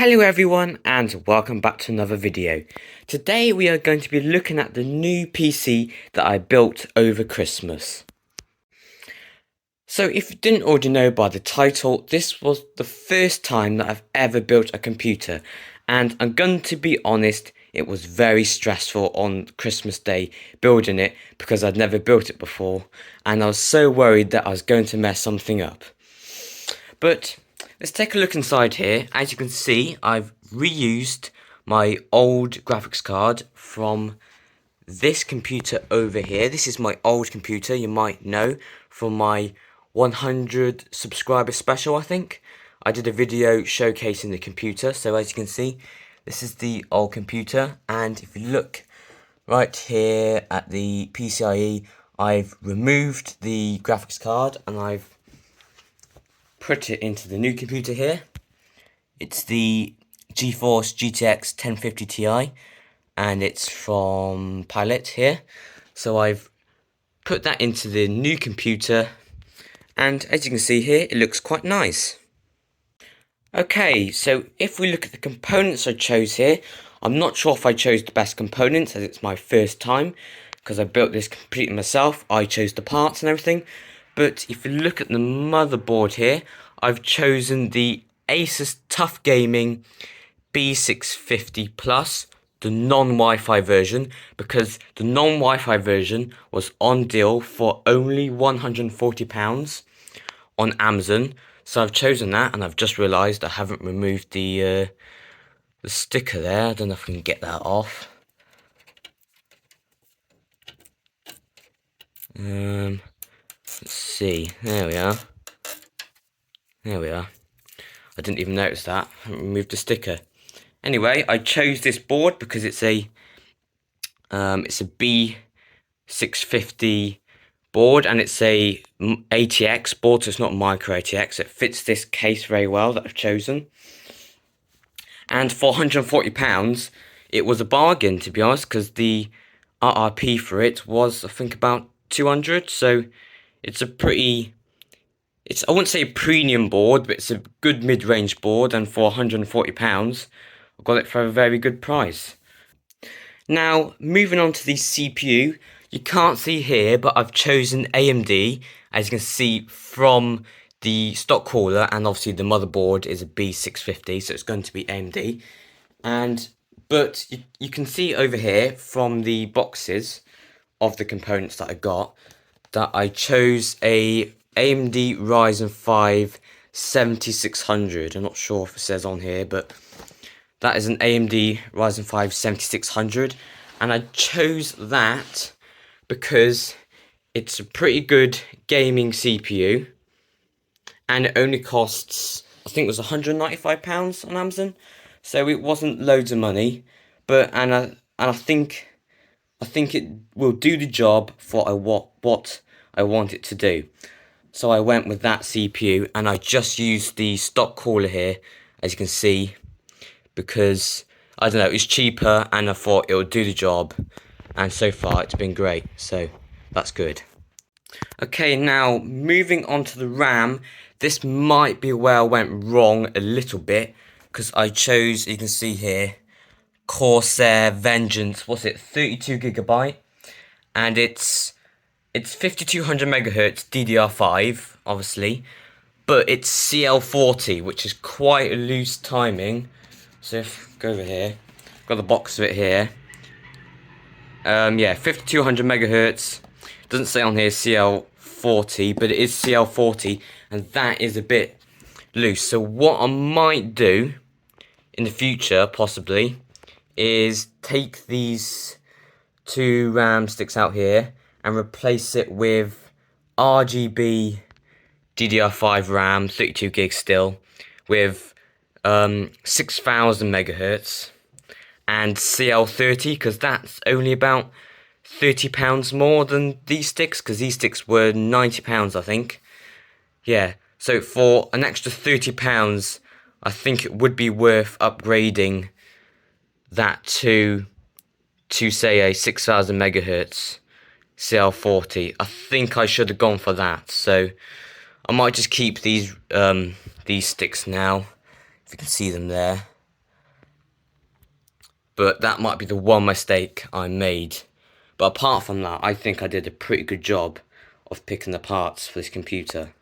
Hello everyone and welcome back to another video. Today we are going to be looking at the new PC that I built over Christmas. So if you didn't already know by the title, this was the first time that I've ever built a computer, and I'm going to be honest, it was very stressful on Christmas Day building it because I'd never built it before and I was so worried that I was going to mess something up. But let's take a look inside here. As you can see, I've reused my old graphics card from this computer over here. This is my old computer, you might know, from my 100 subscriber special, I think. I did a video showcasing the computer, so as you can see, this is the old computer, and if you look right here at the PCIe, I've removed the graphics card and I've put it into the new computer here. It's the GeForce GTX 1050 Ti and it's from Pilot here. So I've put that into the new computer and as you can see here, it looks quite nice. Okay, so if we look at the components I chose here, I'm not sure if I chose the best components as it's my first time because I built this completely myself. I chose the parts and everything. But if you look at the motherboard here, I've chosen the Asus TUF Gaming B650 Plus, the non-Wi-Fi version, because the non-Wi-Fi version was on deal for only £140 on Amazon. So I've chosen that, and I've just realised I haven't removed the sticker there. I don't know if I can get that off. Let's see. There we are. There we are. I didn't even notice that. I haven't removed the sticker. Anyway, I chose this board because it's a B650 board and it's a ATX board, so it's not micro ATX. It fits this case very well that I've chosen. And for £140, it was a bargain, to be honest, because the RRP for it was, I think, about 200. So it's a pretty, I wouldn't say a premium board, but it's a good mid-range board, and for £140, I got it for a very good price. Now, moving on to the CPU, you can't see here, but I've chosen AMD, as you can see from the stock cooler, and obviously the motherboard is a B650, so it's going to be AMD. But you can see over here from the boxes of the components that I got, that I chose a AMD Ryzen 5 7600. I'm not sure if it says on here, but that is an AMD Ryzen 5 7600, and I chose that because it's a pretty good gaming CPU, and it only costs, I think it was £195 on Amazon, so it wasn't loads of money, but I think it will do the job for what I want it to do. So I went with that CPU, and I just used the stock cooler here, as you can see, because, I don't know, it's cheaper, and I thought it would do the job, and so far it's been great, so that's good. Okay, now moving on to the RAM, this might be where I went wrong a little bit, because I chose, you can see here, Corsair Vengeance, what's it, 32GB, and it's 5200 megahertz DDR5, obviously, but it's CL40, which is quite a loose timing. So if go over here, got the box of it here. Yeah, 5200 megahertz. Doesn't say on here CL40, but it is CL40, and that is a bit loose. So what I might do in the future, possibly, is take these two RAM sticks out here and replace it with RGB DDR5 RAM, 32 gigs still, with 6000 megahertz and CL30, because that's only about £30 more than these sticks, because these sticks were £90, I think. Yeah, so for an extra £30, I think it would be worth upgrading that to say a 6000 megahertz CL40. I think I should have gone for that, so I might just keep these sticks now, if you can see them there. but that might be the one mistake I made. But apart from that, I think I did a pretty good job of picking the parts for this computer.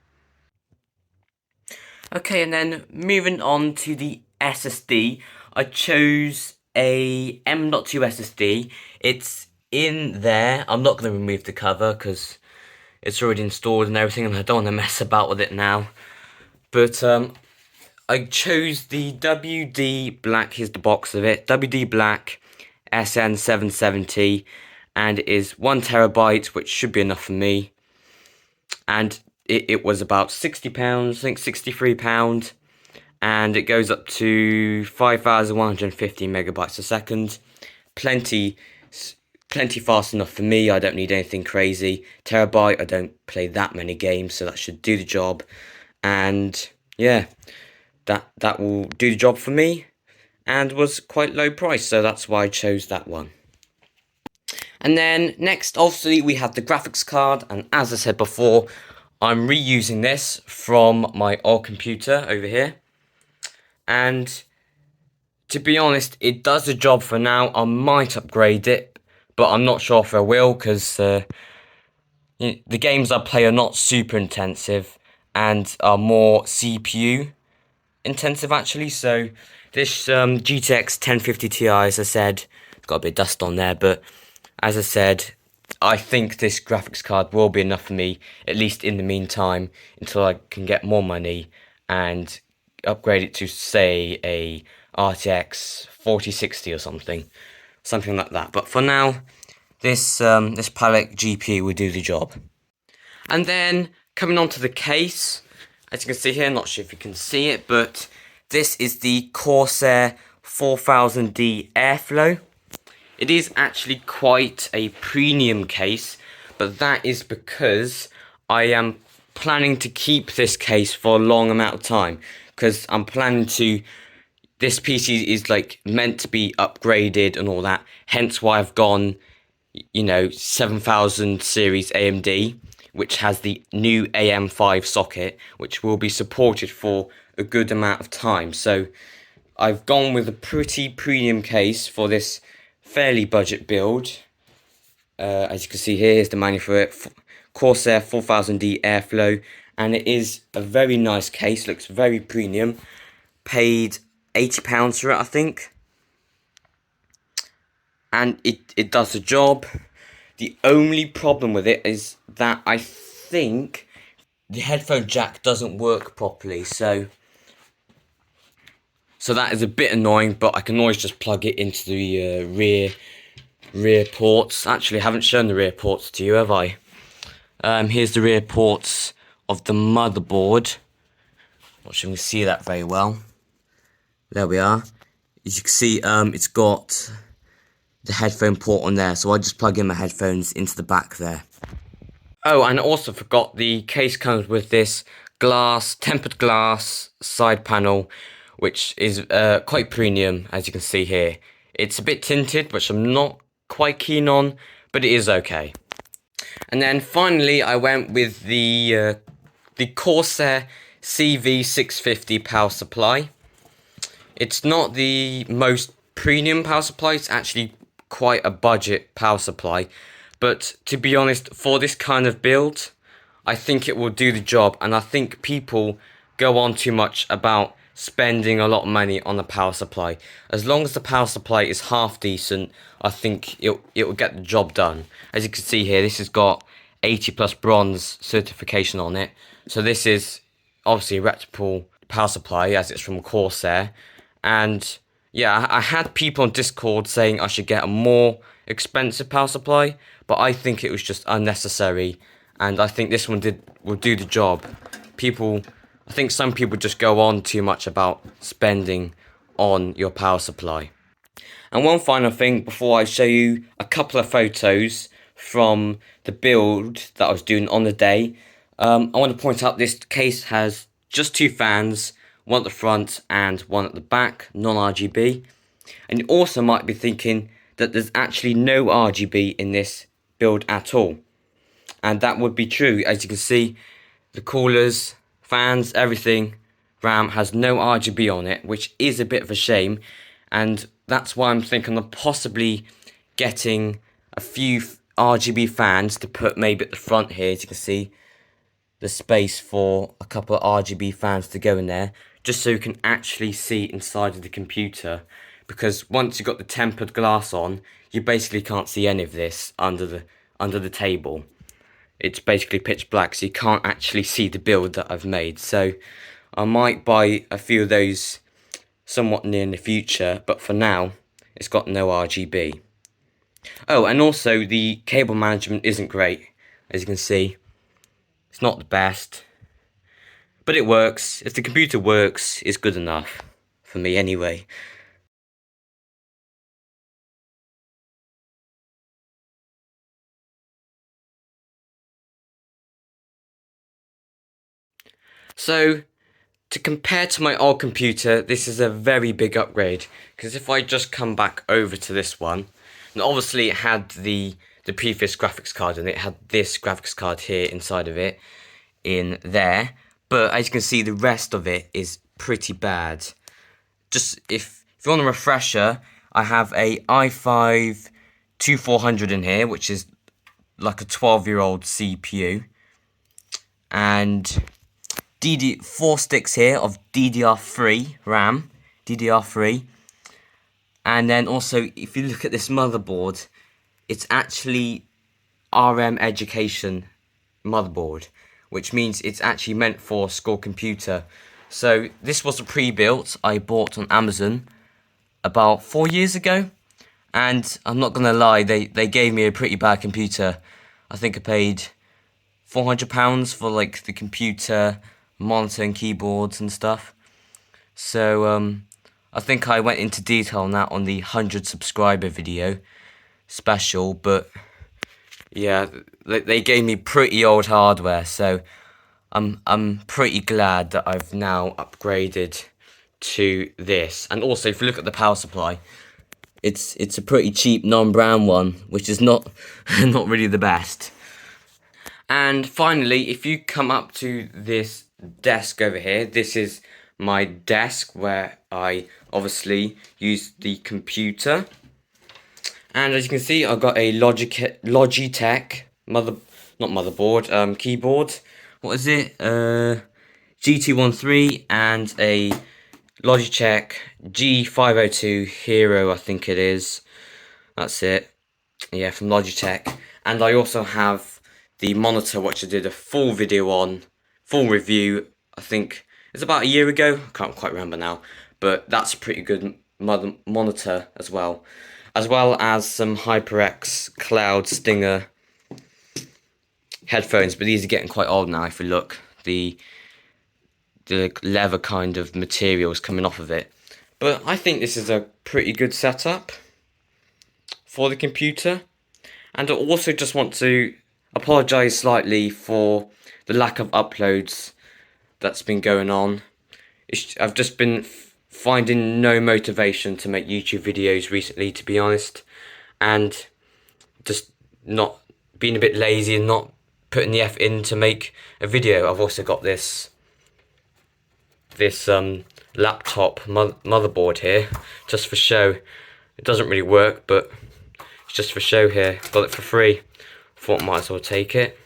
Okay, and then moving on to the SSD, I chose a M.2 SSD. It's in there. I'm not going to remove the cover because it's already installed and everything, and I don't want to mess about with it now. But I chose the WD Black. Here's the box of it. WD Black SN770, and it is 1 terabyte, which should be enough for me. And it was about £60, I think £63, and it goes up to 5,150 megabytes a second. Plenty fast enough for me. I don't need anything crazy. Terabyte, I don't play that many games, so that should do the job. And yeah, that will do the job for me, and was quite low price, so that's why I chose that one. And then next, obviously, we have the graphics card, and as I said before, I'm reusing this from my old computer over here. And to be honest, it does the job for now. I might upgrade it, but I'm not sure if I will, because the games I play are not super intensive and are more CPU intensive actually. So this GTX 1050 Ti, as I said, got a bit of dust on there, but as I said, I think this graphics card will be enough for me, at least in the meantime, until I can get more money and upgrade it to, say, a RTX 4060 or something like that. But for now, this Palette GPU will do the job. And then coming on to the case, as you can see here, not sure if you can see it, but this is the Corsair 4000D Airflow. It is actually quite a premium case, but that is because I am planning to keep this case for a long amount of time, because I'm planning to, this PC is like meant to be upgraded and all that, hence why I've gone, 7000 series AMD, which has the new AM5 socket, which will be supported for a good amount of time. So I've gone with a pretty premium case for this fairly budget build. As you can see here, here's the manual for it. Corsair 4000D Airflow, and it is a very nice case, looks very premium. Paid £80 for it, I think. And it does the job. The only problem with it is that I think the headphone jack doesn't work properly, so that is a bit annoying, but I can always just plug it into the rear ports. Actually, I haven't shown the rear ports to you, have I? Here's the rear ports of the motherboard. Not sure you can see that very well. There we are. As you can see, it's got the headphone port on there, so I just plug in my headphones into the back there. Oh, and I also forgot, the case comes with this tempered glass side panel, which is quite premium, as you can see here. It's a bit tinted, which I'm not quite keen on, but it is okay. And then finally, I went with the Corsair CV650 power supply. It's not the most premium power supply, it's actually quite a budget power supply. But to be honest, for this kind of build, I think it will do the job. And I think people go on too much about spending a lot of money on a power supply. As long as the power supply is half decent, I think it will get the job done. As you can see here, this has got 80 plus bronze certification on it. So this is obviously a reputable power supply, as it's from Corsair. And yeah, I had people on Discord saying I should get a more expensive power supply, but I think it was just unnecessary, and I think this one will do the job. I think some people just go on too much about spending on your power supply. And one final thing before I show you a couple of photos from the build that I was doing on the day. I want to point out this case has just 2 fans, one at the front and one at the back, non-RGB. And you also might be thinking that there's actually no RGB in this build at all. And that would be true. As you can see, the coolers, fans, everything, RAM has no RGB on it, which is a bit of a shame. and that's why I'm thinking of possibly getting a few RGB fans to put maybe at the front here. As you can see, the space for a couple of RGB fans to go in there, just so you can actually see inside of the computer, because once you've got the tempered glass on, you basically can't see any of this under the table. It's basically pitch black, so you can't actually see the build that I've made. So I might buy a few of those somewhat near in the future, but for now it's got no RGB. Oh, and also the cable management isn't great, as you can see. It's not the best, but it works. If the computer works, it's good enough for me anyway. So, to compare to my old computer, this is a very big upgrade, because if I just come back over to this one, and obviously it had the previous graphics card, and it had this graphics card here inside of it, in there, but as you can see, the rest of it is pretty bad. Just if you want a refresher, I have a i5 2400 in here, which is like a 12-year-old CPU, and 4 sticks here of DDR3 RAM, DDR3, and then also if you look at this motherboard, it's actually RM Education motherboard, which means it's actually meant for school computer. So this was a pre-built I bought on Amazon about 4 years ago, and I'm not gonna lie, they gave me a pretty bad computer. I think I paid £400 for like the computer, monitor and keyboards and stuff. So I think I went into detail on that on the 100 subscriber video special, but yeah, they gave me pretty old hardware, so I'm pretty glad that I've now upgraded to this. And also, if you look at the power supply, it's a pretty cheap non-brown one, which is not not really the best. And finally, if you come up to this desk over here, this is my desk where I obviously use the computer. And as you can see, I've got a Logitech keyboard. What is it? GT13 and a Logitech G502 Hero, I think it is. That's it. Yeah, from Logitech. And I also have the monitor, which I did a full review, I think it's about a year ago. I can't quite remember now, but that's a pretty good monitor as well as some HyperX Cloud Stinger headphones, but these are getting quite old now. If you look, the leather kind of material is coming off of it. But I think this is a pretty good setup for the computer. And I also just want to apologise slightly for the lack of uploads that's been going on. I've just been finding no motivation to make YouTube videos recently, to be honest, and just not being a bit lazy and not putting the effort in to make a video. I've also got this laptop motherboard here, just for show. It doesn't really work, but it's just for show here. Got it for free. Thought I might as well take it.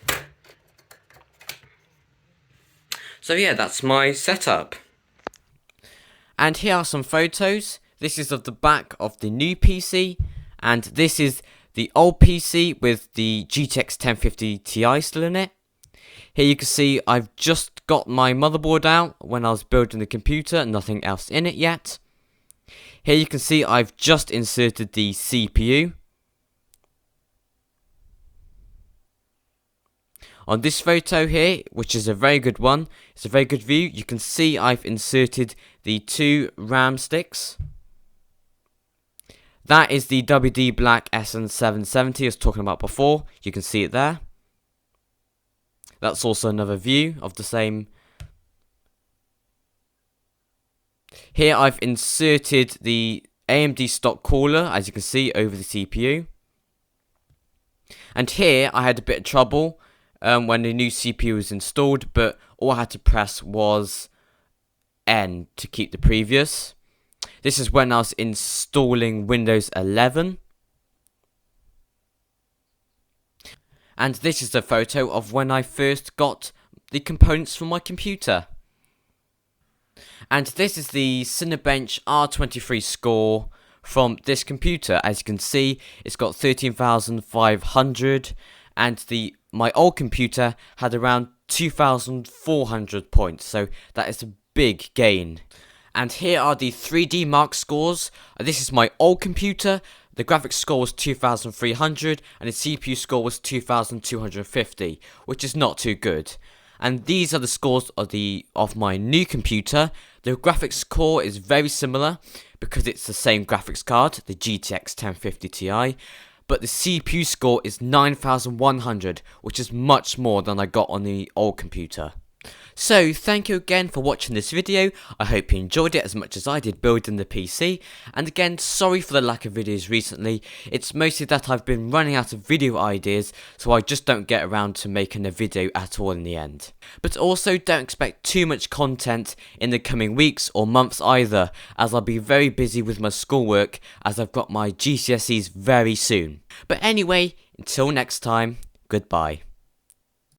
So yeah, that's my setup. And here are some photos. This is of the back of the new PC, and this is the old PC with the GTX 1050 Ti still in it. Here you can see I've just got my motherboard out when I was building the computer, nothing else in it yet. Here you can see I've just inserted the CPU. On this photo here, which is a very good one, it's a very good view, you can see I've inserted the 2 RAM sticks. That is the WD Black SN770 I was talking about before, you can see it there. That's also another view of the same. Here I've inserted the AMD stock cooler, as you can see, over the CPU. And here I had a bit of trouble when the new CPU was installed, but all I had to press was N to keep the previous. This is when I was installing Windows 11. And this is a photo of when I first got the components for my computer. And this is the Cinebench R23 score from this computer. As you can see, it's got 13,500, and my old computer had around 2,400 points, so that is a big gain. And here are the 3D Mark scores. This is my old computer. The graphics score was 2,300 and the CPU score was 2,250, which is not too good. And these are the scores of my new computer. The graphics core is very similar because it's the same graphics card, the GTX 1050 Ti, but the CPU score is 9,100, which is much more than I got on the old computer. So, thank you again for watching this video. I hope you enjoyed it as much as I did building the PC. And again, sorry for the lack of videos recently. It's mostly that I've been running out of video ideas, so I just don't get around to making a video at all in the end. But also, don't expect too much content in the coming weeks or months either, as I'll be very busy with my schoolwork as I've got my GCSEs very soon. But anyway, until next time, goodbye.